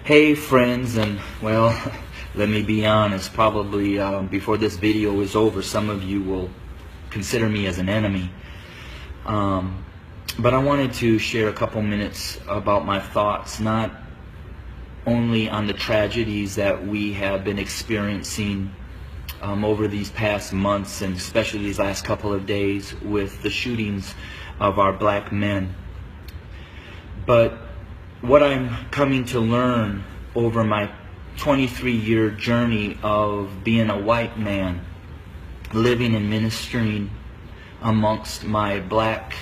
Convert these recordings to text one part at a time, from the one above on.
Hey friends, and well, let me be honest, probably before this video is over, some of you will consider me as an enemy. But I wanted to share a couple minutes about my thoughts, not only on the tragedies that we have been experiencing over these past months, and especially these last couple of days with the shootings of our black men, but what I'm coming to learn over my 23-year journey of being a white man, living and ministering amongst my black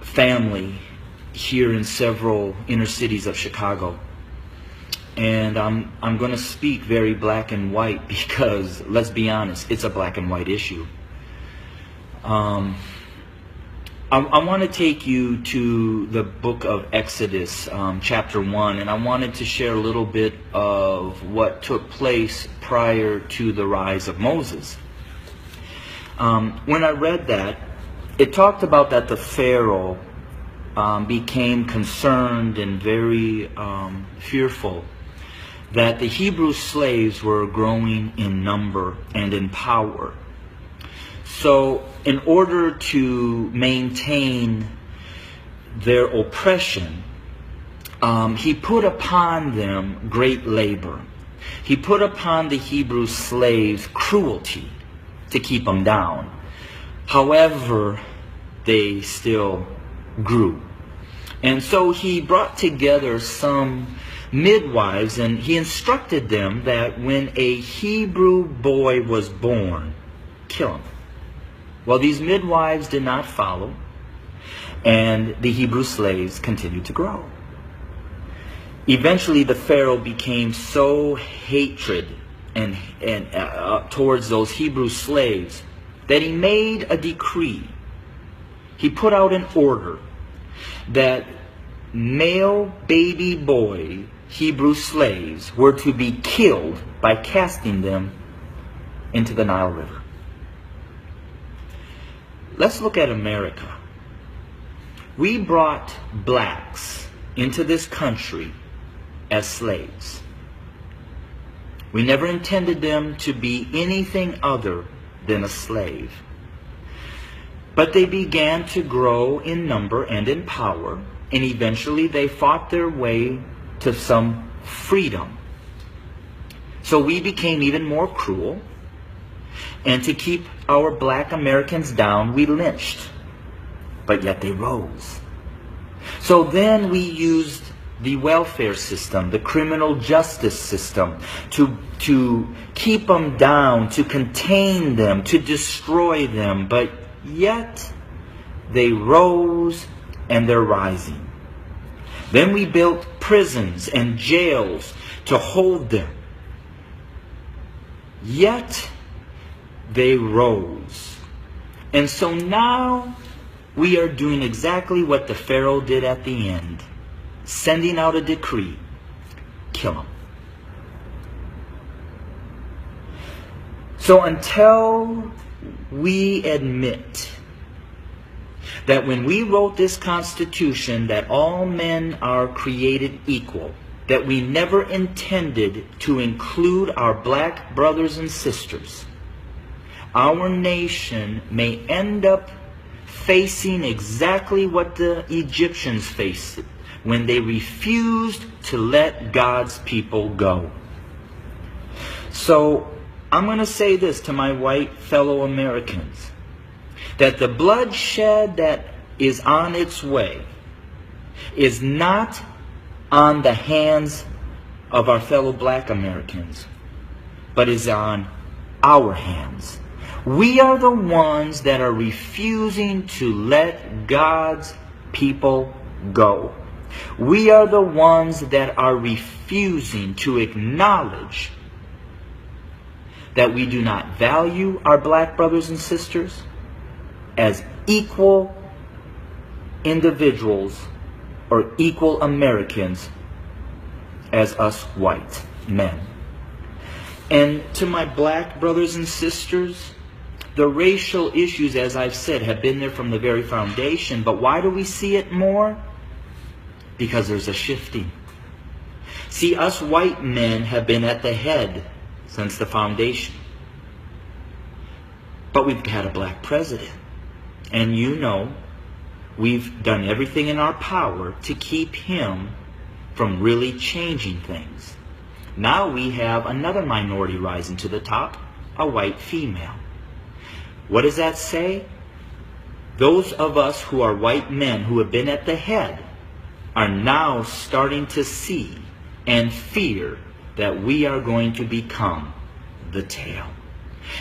family here in several inner cities of Chicago. And I'm going to speak very black and white because, let's be honest, it's a black and white issue. I want to take you to the book of Exodus, chapter 1, and I wanted to share a little bit of what took place prior to the rise of Moses. When I read that, it talked about that the Pharaoh became concerned and very fearful that the Hebrew slaves were growing in number and in power. So in order to maintain their oppression, he put upon them great labor. He put upon the Hebrew slaves cruelty to keep them down. However, they still grew. And so he brought together some midwives, and he instructed them that when a Hebrew boy was born, kill him. Well, these midwives did not follow, and the Hebrew slaves continued to grow. Eventually, the Pharaoh became so hatred and towards those Hebrew slaves that he made a decree. He put out an order that male baby boy Hebrew slaves were to be killed by casting them into the Nile River. Let's look at America. We brought blacks into this country as slaves. We never intended them to be anything other than a slave. But they began to grow in number and in power, and eventually they fought their way to some freedom. So we became even more cruel. And to keep our black Americans down, we lynched. But yet they rose. So then we used the welfare system, the criminal justice system, to keep them down, to contain them, to destroy them. But yet they rose, and they're rising. Then we built prisons and jails to hold them. Yet they rose. And so now we are doing exactly what the Pharaoh did at the end, sending out a decree: kill them. So until we admit that when we wrote this Constitution that all men are created equal, that we never intended to include our black brothers and sisters, our nation may end up facing exactly what the Egyptians faced when they refused to let God's people go. So I'm going to say this to my white fellow Americans, that the bloodshed that is on its way is not on the hands of our fellow black Americans, but is on our hands. We are the ones that are refusing to let God's people go. We are the ones that are refusing to acknowledge that we do not value our black brothers and sisters as equal individuals or equal Americans as us white men. And to my black brothers and sisters, the racial issues, as I've said, have been there from the very foundation. But why do we see it more? Because there's a shifting. See, us white men have been at the head since the foundation. But we've had a black president. And you know, we've done everything in our power to keep him from really changing things. Now we have another minority rising to the top, a white female. What does that say? Those of us who are white men who have been at the head are now starting to see and fear that we are going to become the tail.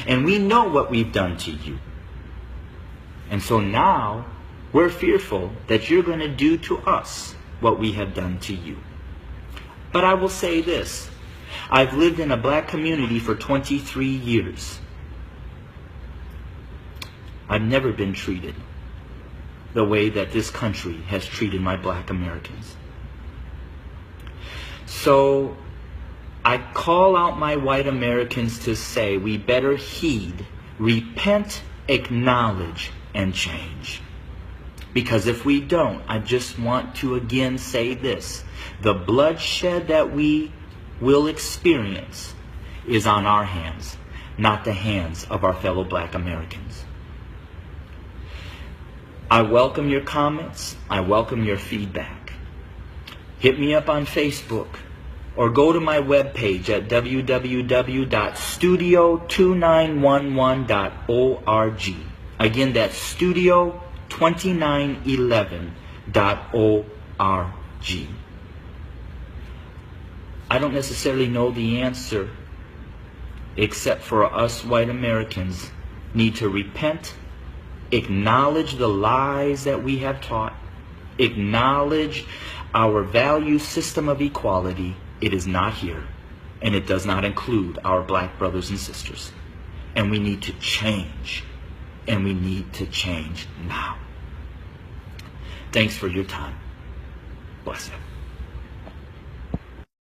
And we know what we've done to you. And so now we're fearful that you're going to do to us what we have done to you. But I will say this. I've lived in a black community for 23 years. I've never been treated the way that this country has treated my black Americans. So I call out my white Americans to say we better heed, repent, acknowledge, and change. Because if we don't, I just want to again say this. The bloodshed that we will experience is on our hands, not the hands of our fellow black Americans. I welcome your comments. I welcome your feedback. Hit me up on Facebook or go to my webpage at www.studio2911.org. Again, that's studio2911.org. I don't necessarily know the answer, except for us white Americans need to repent, acknowledge the lies that we have taught, acknowledge our value system of equality. It is not here, and it does not include our black brothers and sisters. And we need to change, and we need to change now. Thanks for your time. Bless you.